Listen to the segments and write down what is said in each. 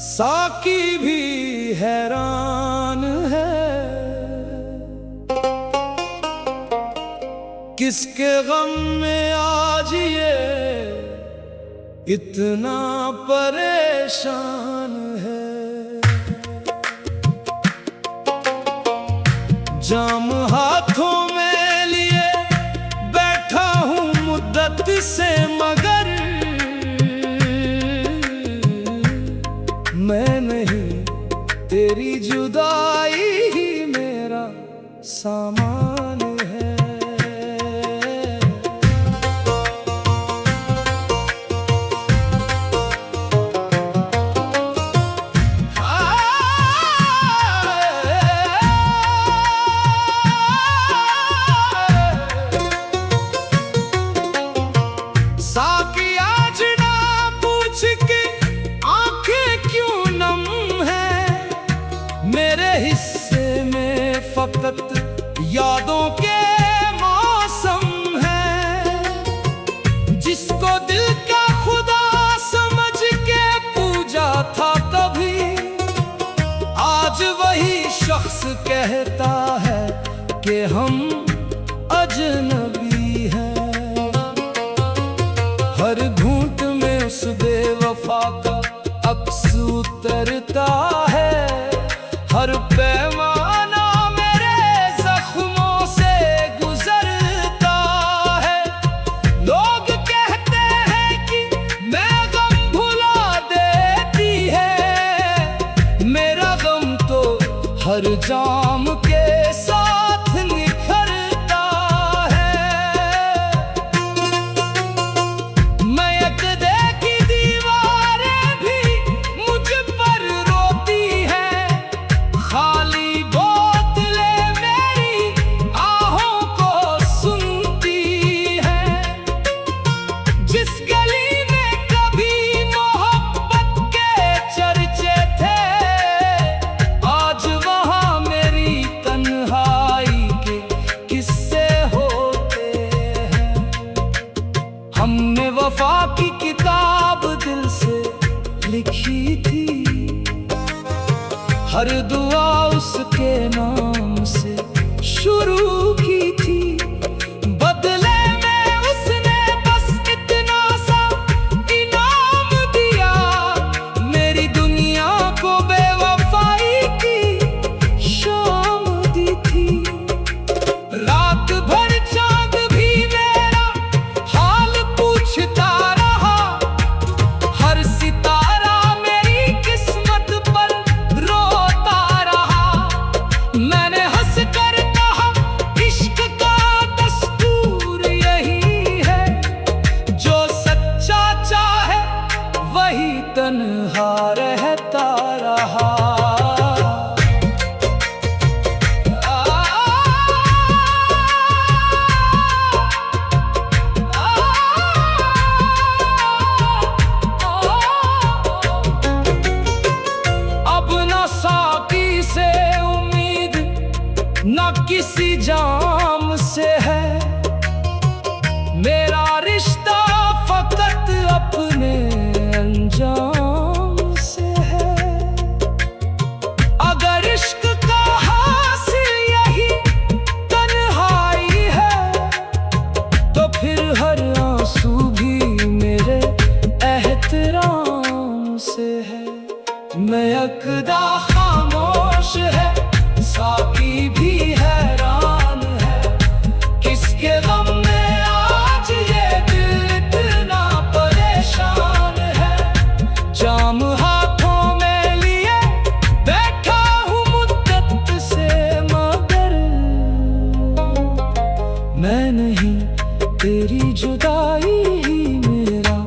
साकी भी हैरान है, किसके गम में आज ये इतना परेशान है। जाम हाथों में लिए बैठा हूँ मुद्दत से, मगर मैं नहीं, तेरी जुदाई ही मेरा सामान है। साकी आज ना पूछ के आंखें क्यों नम है, मेरे हिस्से में फकत यादों के मौसम है। जिसको दिल का खुदा समझ के पूजा था कभी, आज वही शख्स कहता है कि हम अजनबी हैं। हर घूंट में उस बेवफा का अक्स उतरता है, हर पैमाना मेरे जख्मों से गुजरता है। लोग कहते हैं कि मैं गम भुला देती है, मेरा गम तो हर जाम के साथ निखरता है। मैं एक देखी दीवारें भी मुझ पर रोती हैं, खाली बोतलें मेरी आहों को सुनती हैं। जिस गली में कभी मोहब्बत के चर्चे थे, आज वहाँ मेरी तन्हाई के किस्से होते हैं। हमने वफा की किताब दिल से लिखी थी, हर दुआ उसके नाम से शुरू की थी। बदले में उसने बस इतना सा इनाम दिया, मेरी दुनिया को बेवफाई की शाम दी थी। रात भर चांद भी मेरा हाल पूछता रहा, हर सितारा मेरी किस्मत पर रोता रहा। मैंने हंस कर कहा इश्क का दस्तूर यही है, जो सच्चा चाहे वही तन्हा रहता रहा। अब न साकी से उम्मीद, न किसी जाम से है, मेरा रिश्ता फकत अपने अंजाम से है। अगर इश्क का हासिल यही तन्हाई है, तो फिर हर आंसू भी मेरे एहतराम से है। मैं यकदा खामोश है, साकी भी हैरान है, किसके गम में आज ये दिल इतना परेशान है। जाम हाथों में लिए बैठा हूँ मुद्दत से, मगर मैं नहीं, तेरी जुदाई ही मेरा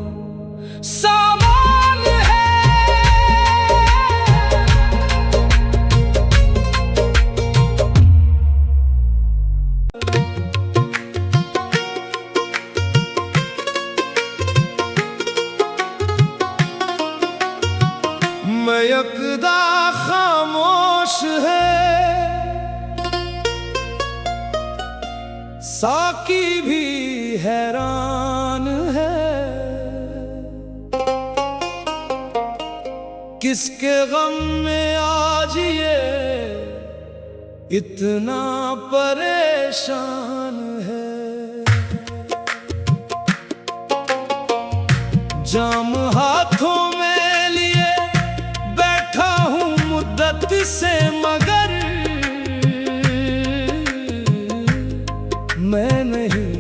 सामान है। मैं यकदा खामोश है, साकी भी हैरान है, किसके गम में आज ये इतना परेशान है। जाम हाथों में लिए बैठा हूँ मुद्दत से, मगर मैं नहीं,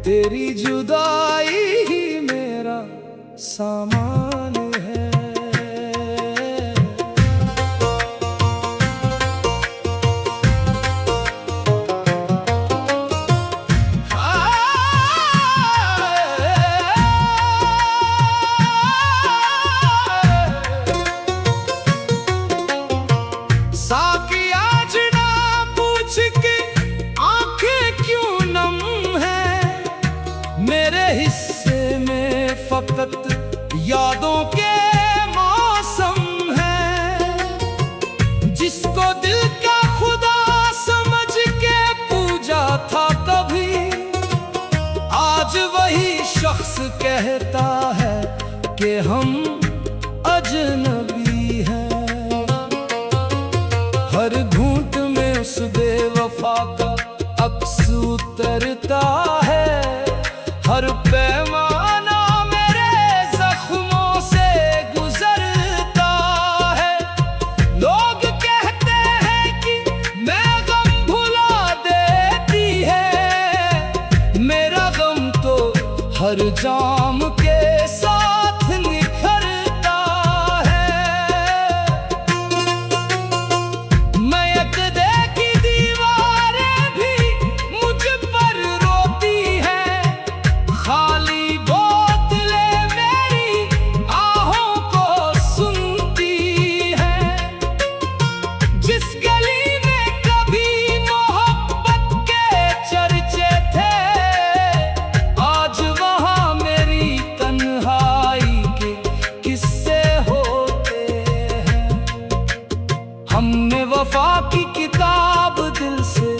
तेरी जुदाई ही मेरा सामान है। साकी आज ना पूछ के आंखें क्यों नम है, मेरे हिस्से में फकत यादों के मौसम है। जिसको दिल का खुदा समझ के पूजा था कभी, आज वही शख्स कहता है कि हम अजनबी हैं। हर घूंट में उस बेवफा का अक्स उतरता है, हर पैमाना मेरे जख्मों से गुजरता है। लोग कहते हैं कि मैं गम भुला देती है, मेरा गम तो हर जाम के साथ निखरता है। मैं यकदे की दीवारें भी मुझ पर रोती हैं, खाली बोतलें मेरी आहों को सुनती हैं। जिस गली में कभी मोहब्बत के चर्चे थे, आज वहाँ मेरी तन्हाई के किस्से होते हैं। हमने वफा की किताब दिल से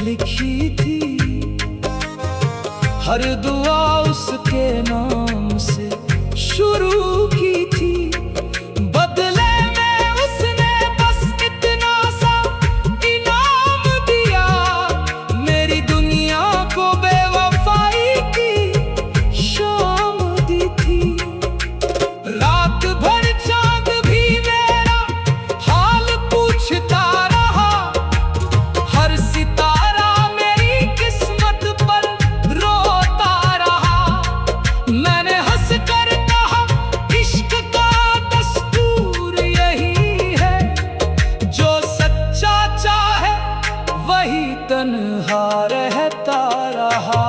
लिखी थी, हर दुआ उसके नाम से शुरू की थी। बदले में उसने बस इतना सा इनाम दिया, मेरी दुनिया को बेवफाई की शाम दी थी। रात भर चांद भी मेरा हाल पूछता रहा, हर सितारा मेरी किस्मत पर रोता रहा। मैंने हंस कर कहा इश्क का दस्तूर यही है, जो सच्चा चाहे वही तन्हा रहता रहा।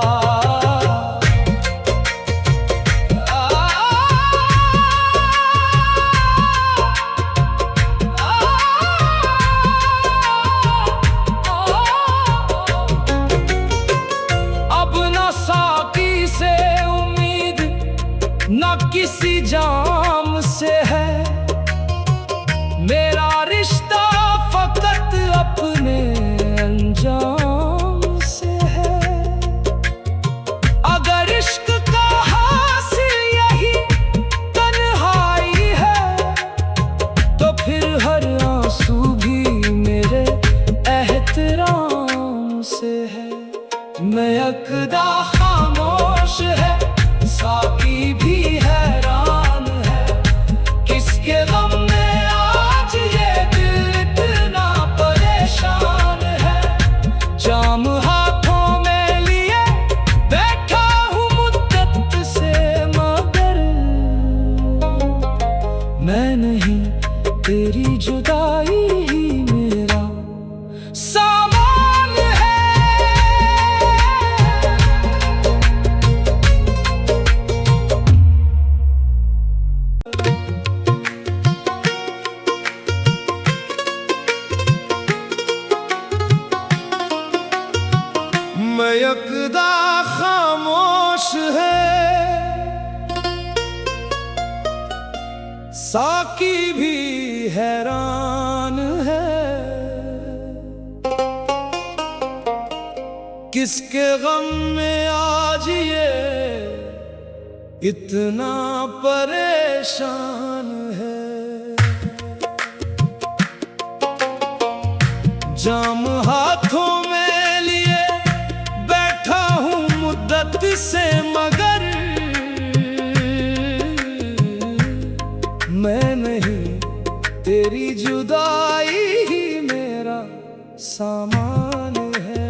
अब न साकी से उम्मीद, न किसी जाम से है, मेरा रिश्ता फकत अपने अंजाम से है। अगर इश्क का हासिल यही तन्हाई है, तो फिर हर आंसू भी मेरे एहतराम से है। मैं यकदा खामोश है, साकी भी हैरान है, किसके गम में आज ये दिल इतना परेशान है। जाम हाथों में लिए बैठा हूँ मुद्दत से, मगर मैं नहीं, तेरी जुदाई ही मेरा सामान है। मैं यकदा खामोश है, साकी भी हैरान है, किसके गम में आज ये इतना परेशान है। जाम हाथों में लिए बैठा हूँ मुद्दत से, मगर मैं नहीं, तेरी जुदाई ही मेरा सामान है।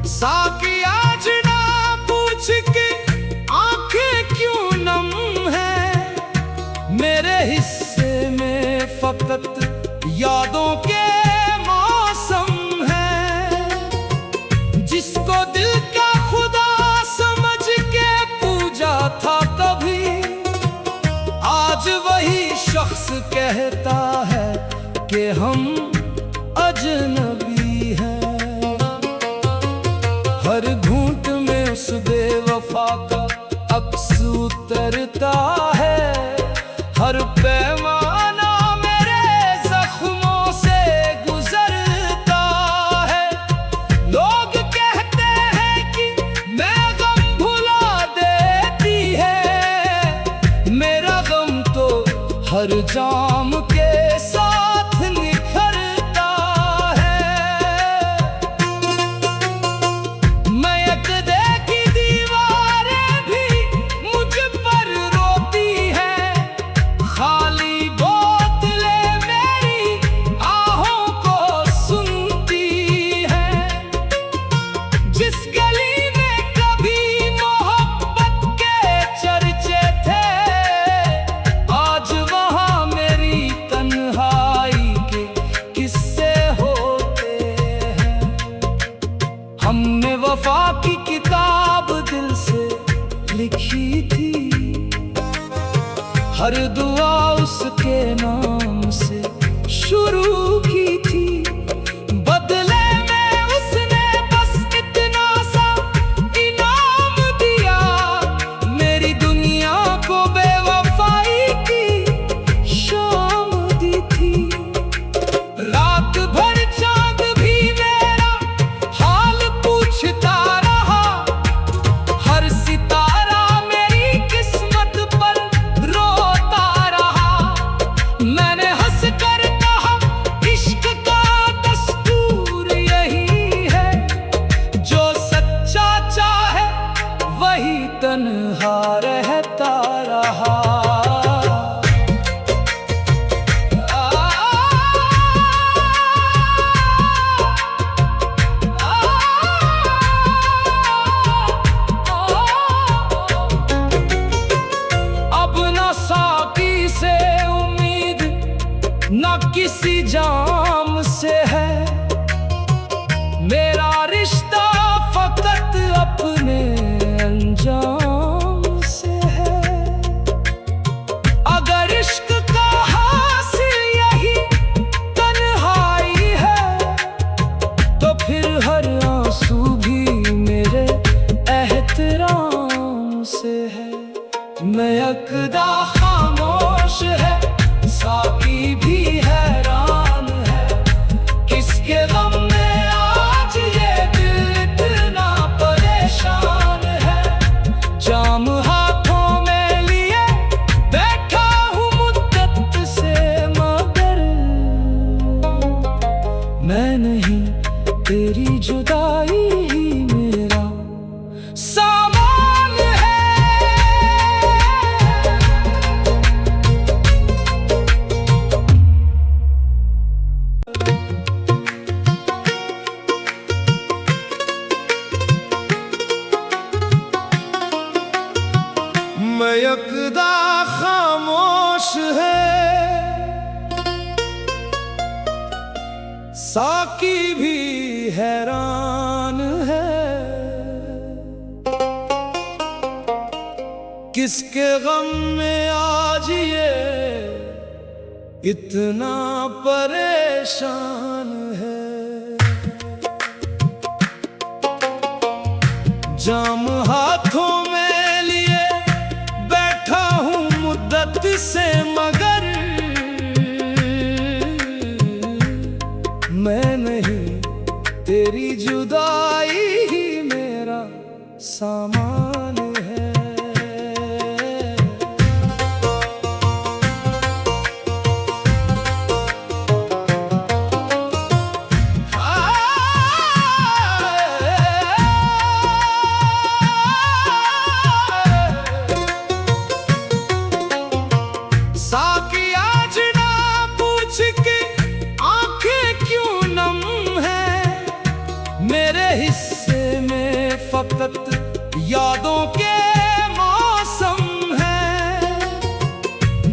साकी आज ना पूछ के आंखें क्यों नम है, मेरे हिस्से में फकत यादों के मौसम है। जिसको दिल का खुदा समझ के पूजा था कभी, आज वही शख्स कहता है कि हम अजनबी हैं। हर घूंट में उस बेवफा का अक्स उतरता है, हर पैमाना मेरे जख्मों से गुजरता है। लोग कहते हैं कि मैं गम भुला देती है, मेरा गम तो हर जाम के साथ निखरता है। मैं एक देखी दीवारें भी मुझ पर रोती है, खाली बोतलें मेरी आहों को सुनती है। जिस गली में कभी मोहब्बत के चर्चे थे, आज वहाँ मेरी तन्हाई के किस्से होते हैं। हमने वफा की किताब दिल से लिखी थी, हर दुआ उसके नाम से शुरू की थी। बदले में उसने बस इतना सा इनाम दिया, मेरी दुनिया को बेवफाई की शाम दी थी। रात भर चांद भी मेरा हाल पूछता रहा, हर सितारा मेरी किस्मत पर रोता रहा। मैंने हंस कर कहा इश्क का दस्तूर यही है, जो सच्चा चाहे वही तन्हा रहता रहा। अब न साकी से उम्मीद, न किसी जाम से है, मेरा रिश्ता फकत अपने अंजाम से है। अगर इश्क का हासिल यही तन्हाई है, तो फिर हर आंसू भी मेरे एहतराम से है। महकदा खामोश है, साकी भी हैरान है, किसके गम में आज ये दिल इतना परेशान है। जाम हाथों में लिए बैठा हूँ मुद्दत से, मगर मैं नहीं, तेरी जुदाई ही मेरा सामान है। मयकदा खामोश है, साकी भी हैरान है, किसके गम में आज ये इतना परेशान है। जाम हाथों में लिए बैठा हूँ मुद्दत से, मगर यादों के मौसम है।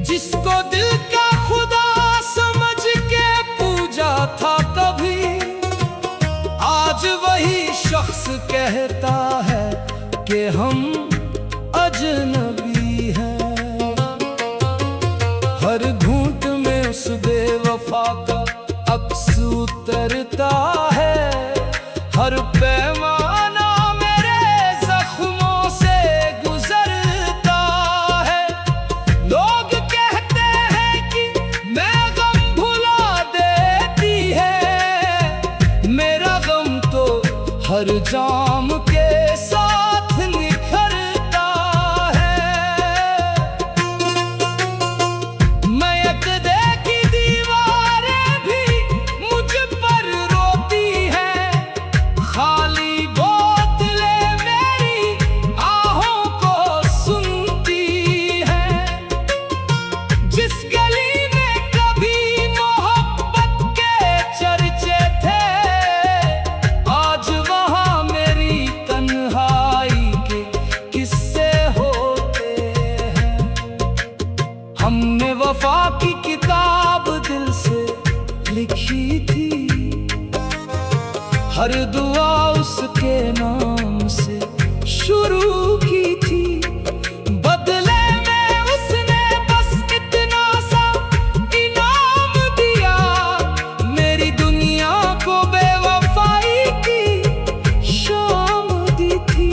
जिसको दिल का खुदा समझ के पूजा था कभी, आज वही शख्स कहता है कि हम अजनबी हैं। हर घूंट में उस बेवफा का अक्स उतरता है। हर पैमाना मेरे जख्मों से गुजरता है। लोग कहते हैं कि मैं गम भुला देती है। मेरा गम तो हर जाम के साथ निखरता है। मैं यकदे की दीवारें भी मुझ पर रोती हैं। खाली बोतलें मेरी आहों को सुनती हैं। जिस गली में कभी मोहब्बत के चर्चे थे, आज वहाँ मेरी तन्हाई के किस्से होते हैं। हमने वफा की किताब दिल से लिखी थी। हर दुआ उसके नाम से शुरू की थी। बदले में उसने बस इतना सा इनाम दिया। मेरी दुनिया को बेवफाई की शाम दी थी।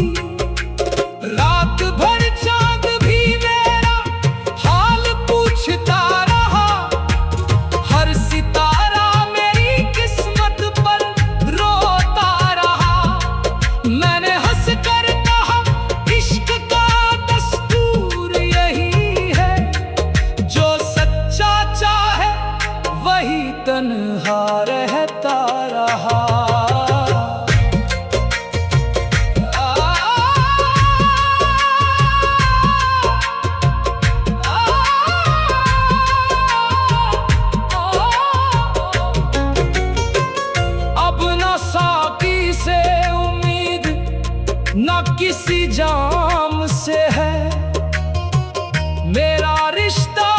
रात भर चांद भी मेरा हाल पूछता रहा। हर सितारा मेरी किस्मत पर रोता रहा। मैंने हंस कर कहा इश्क का दस्तूर यही है। जो सच्चा चाहे वही तन्हा रहता रहा। अब न साकी से उम्मीद, न किसी जाम से है। मेरा रिश्ता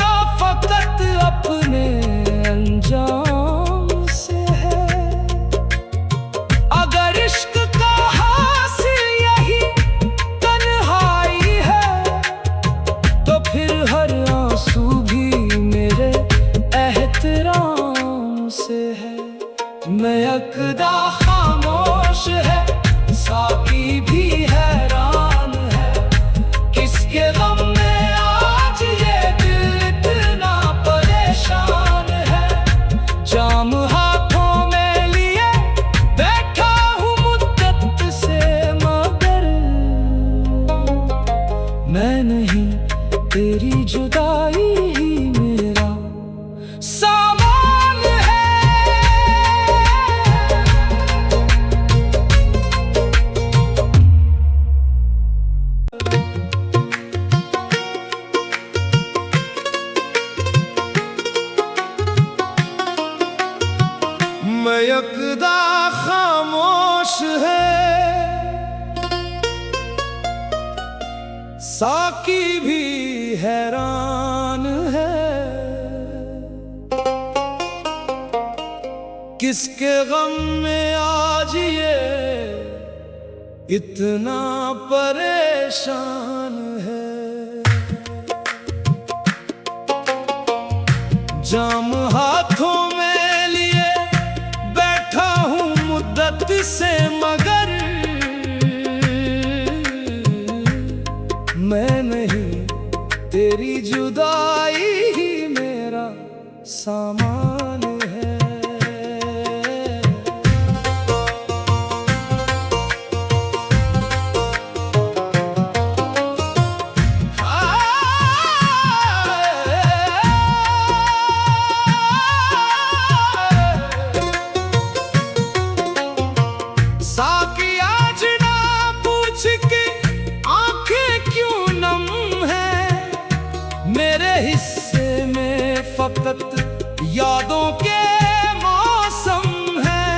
फकत अपने अंजाम से है। अगर इश्क का हासिल यही तन्हाई है, तो फिर हर आंसू भी मेरे एहतराम से है। मैं यकदा खामोश है, साकी भी हैरान है। किसके गम में आज ये दिल इतना परेशान है। जाम हाथों में लिए बैठा हूँ मुद्दत से, मगर मैं नहीं, तेरी जुदाई ही मेरा सामान है। मैं यकदा खामोश है, साकी भी हैरान है। किसके गम में आज ये इतना परेशान है। जाम हाथों में लिए बैठा हूँ मुद्दत से, मगर मैं नहीं, तेरी जुदाई ही मेरा सामान है। साकी आज ना पूछ के आंखें क्यों नम है। मेरे हिस्से में फकत यादों के मौसम है।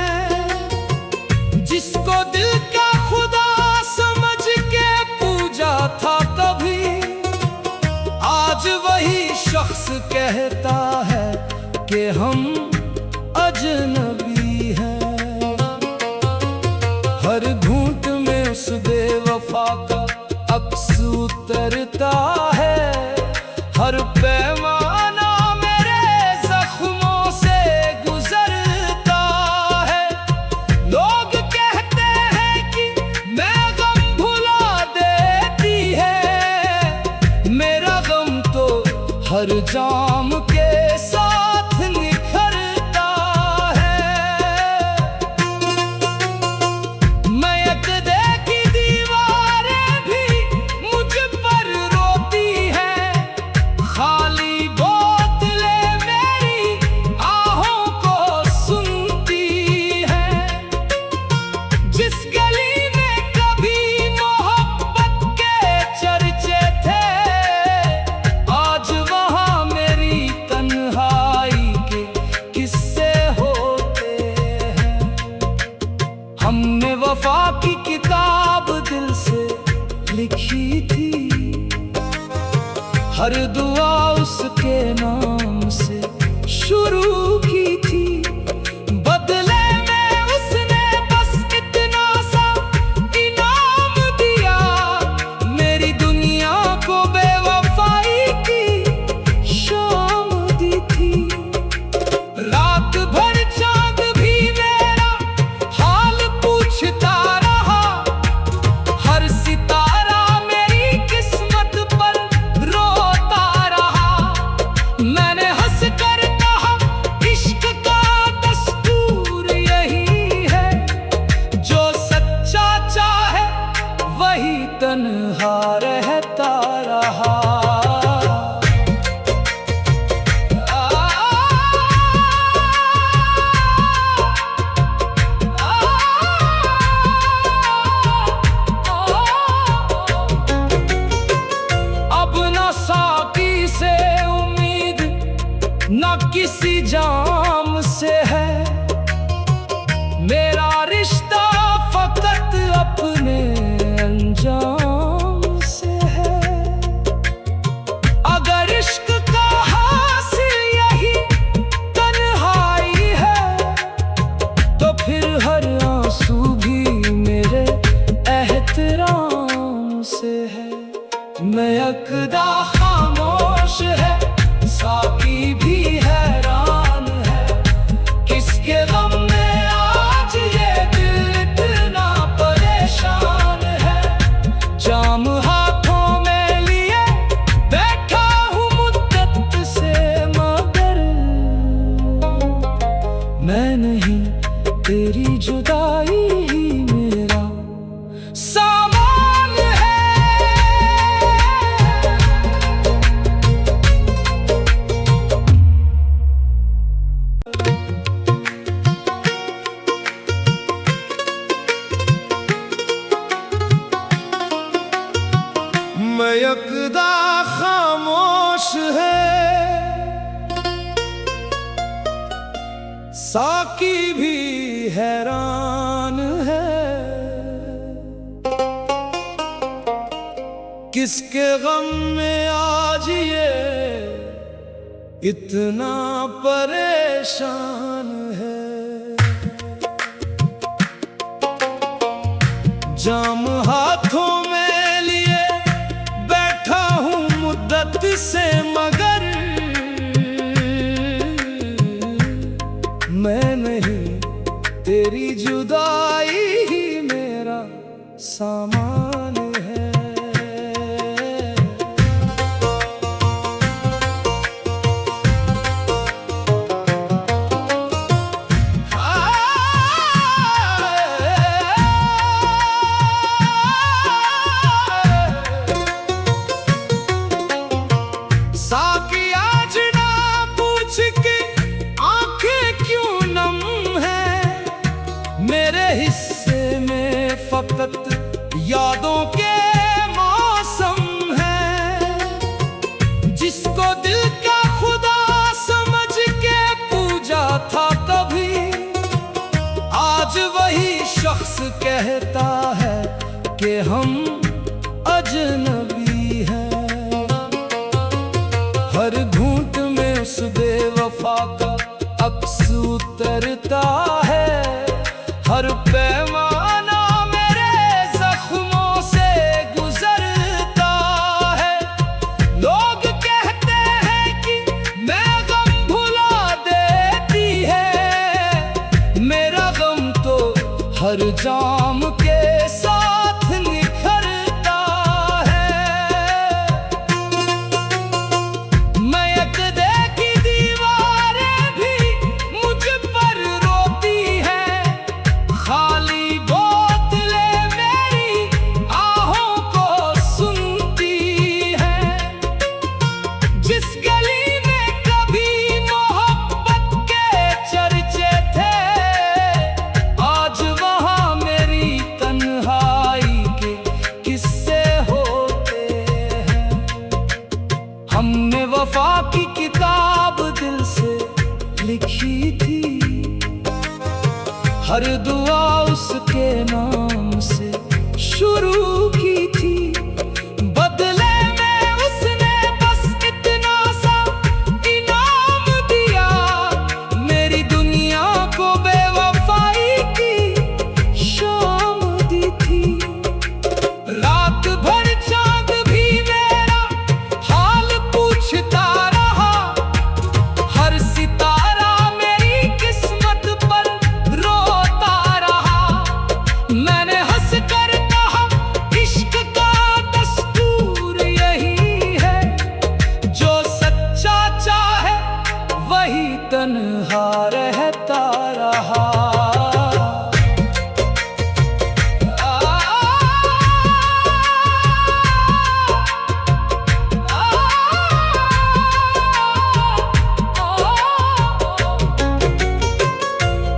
जिसको दिल का खुदा समझ के शख्स कहता है कि हम अजनबी हैं। हर घूंट में उस बेवफा का अक्स उतरता है, हर पैमाना मेरे जख्मों से गुजरता है। लोग कहते हैं कि मैं गम भुला देती है, मेरा गम तो हर जाम के साथ निखरता है। मैं यकदे की दीवारें भी मुझ पर रोती हैं, खाली बोतलें मेरी आहों को सुनती हैं। जिस गली में कभी मोहब्बत के चर्चे थे, आज वहाँ मेरी तन्हाई के किस्से होते हैं। हमने वफा की किताब दिल से लिखी थी, हर दुआ उसके नाम से शुरू की थी। बदले में उसने बस इतना सा इनाम दिया, मेरी दुनिया को बेवफाई की शाम दी थी। रात भर चांद भी मेरा हाल पूछता रहा, हर सितारा मेरी किस्मत पर रोता रहा। मैंने हंस कर कहा इश्क का दस्तूर यही है, जो सच्चा चाहे वही तन्हा रहता रहा। अब न साकी से उम्मीद न किसी जाम से है, मेरा रिश्ता फकत अपने अंजाम से है। अगर इश्क का हासिल यही तन्हाई है, तो फिर हर आंसू भी मेरे एहतराम से है। मैं यकदा खामोश है, साकी भी हैरान है, किसके गम में आज ये दिल इतना परेशान है। जाम हाथों में लिए बैठा हूँ मुद्दत से, मगर मैं नहीं, तेरी जुदाई ही मेरा सामान है। मैं यकदा खामोश है, साकी भी हैरान है, किसके गम में आज ये इतना परेशान है। जाम हाथों में लिए बैठा हूँ मुद्दत से, मगर मैं नहीं, तेरी जुदाई ही मेरा सामान है। साकी आज ना पूछ के आंखें क्यों नम है, मेरे हिस्से में फकत यादों के मौसम है। जिसको दिल का खुदा समझ के पूजा था कभी, आज वही शख्स कहता है कि हम अजनबी हैं। हर बेवफा का अक्स उतरता है। हर पैमाना मेरे जख्मों से गुजरता है। लोग कहते हैं कि मैं गम भुला देती है, मेरा गम तो हर जाम के साथ निखरता है। मैं यकदे की दीवारें भी मुझ पर रोती हैं, खाली बोतलें मेरी आहों को सुनती हैं। जिस गली में कभी मोहब्बत के चर्चे थे, आज वहाँ मेरी तन्हाई के किस्से होते हैं। हमने वफा की किताब दिल से लिखी थी, हर दुआ उसके नाम से शुरू की थी। बदले में उसने बस इतना सा इनाम दिया, मेरी दुनिया को बेवफाई की शाम दी थी। रात भर चांद भी मेरा हाल पूछता रहा, हर सितारा मेरी किस्मत पर रोता रहा। मैंने हंस कर कहा इश्क का दस्तूर यही है, जो सच्चा चाहे वही तन्हा रहता रहा।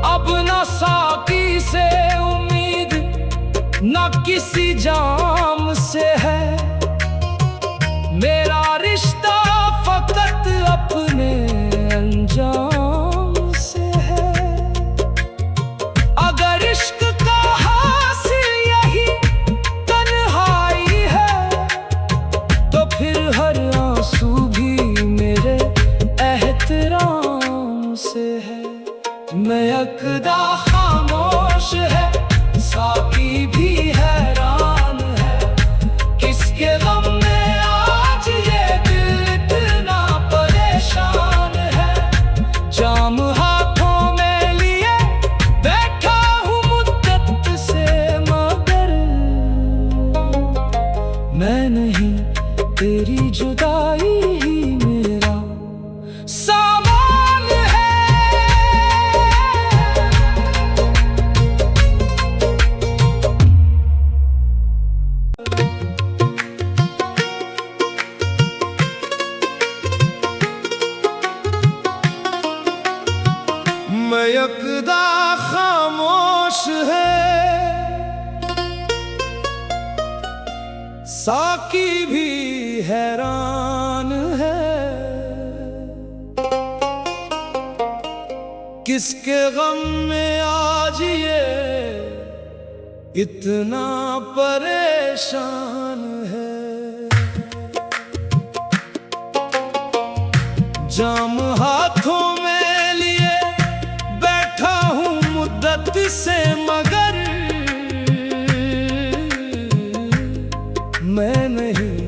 अब न साकी से उम्मीद न किसी जाम से है, मेरा रिश्ता फकत अपने अंजाम से है। अगर इश्क का हासिल यही तन्हाई है, तो फिर हर आंसू भी मेरे एहतराम से है। मैं यकदा खामोश है, साकी भी हैरान है, किसके गम में आज ये दिल इतना परेशान है। जाम हाथों में लिए बैठा हूँ मुद्दत से, मगर मैं नहीं, तेरी जुदाई ही मेरा सामान है। मैं यकदा खामोश है, साकी भी हैरान है, किसके गम में आज ये इतना परेशान है। जाम हाथों में लिए बैठा हूँ मुद्दत से, मगर मैं नहीं,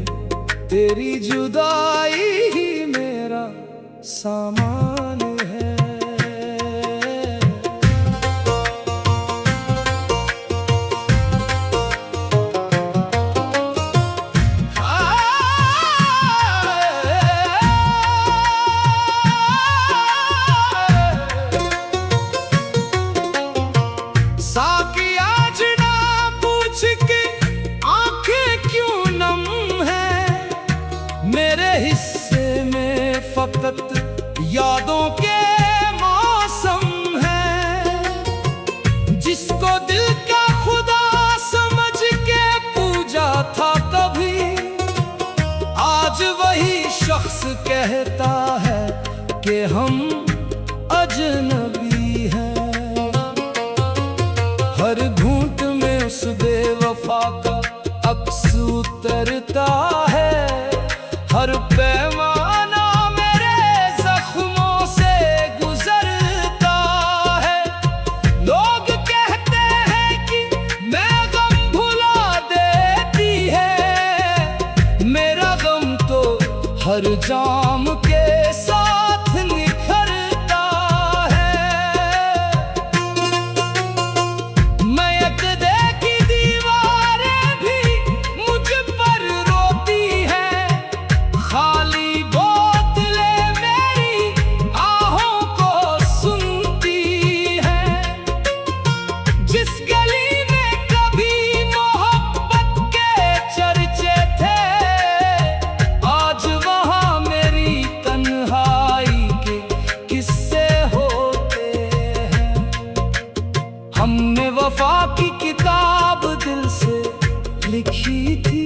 तेरी जुदाई ही मेरा सामान है। साकी आज ना पूछ के आंखें क्यों नम है, मेरे हिस्से में फकत यादों के मौसम है। जिसको दिल का खुदा समझ के पूजा था कभी, आज वही शख्स कहता है कि हम अजनबी हैं। हर घूंट में उस बेवफा का अक्स उतरता है। हर पैमाना मेरे जख्मों से हर जाम के साथ निखरता है। महकदे की दीवारें भी मुझ पर रोती हैं, खाली बोतलें मेरी आहों को सुनती हैं। जिस गली में कभी मोहब्बत के चर्चे थे, आज वहाँ मेरी तन्हाई के किस्से होते हैं। हमने वफा की किताब दिल से लिखी थी,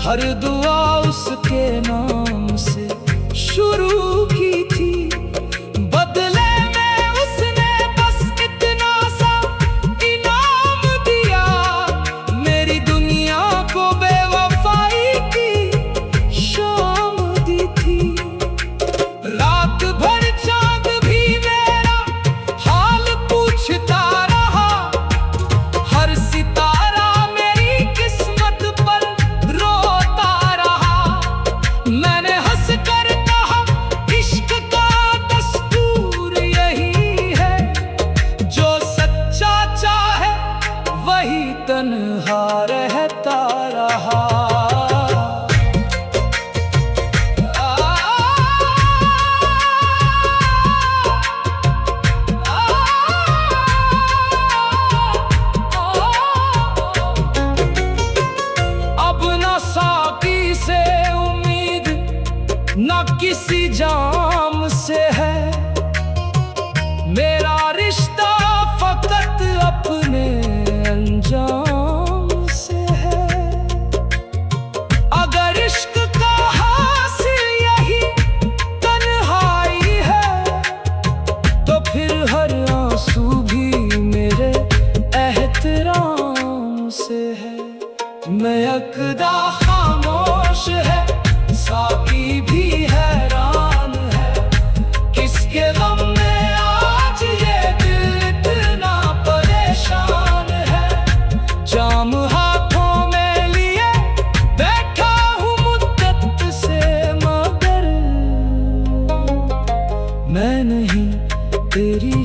हर दुआ उसके नाम से शुरू की थी। बदले में उसने बस इतना सा इनाम दिया, मेरी दुनिया को बेवफाई की शाम दी थी। रात भर चांद भी मेरा हाल पूछता रहा, हर सितारा मेरी किस्मत पर रोता रहा। मैंने हंस कर कहा इश्क का दस्तूर यही है, जो सच्चा चाहे वही तन्हा रहता रहा। अब न साकी से उम्मीद, न किसी जाम से है, मेरा रिश्ता फकत अपने अंजाम से है। अगर इश्क का हासिल यही तन्हाई है, तो फिर हर आंसू भी मेरे एहतराम से है। महकदा खामोश है, साकी भी हैरान है, किसके गम में आज ये दिल इतना परेशान है। जाम हाथों में लिए बैठा हूँ मुद्दत से, मगर मैं नहीं तेरी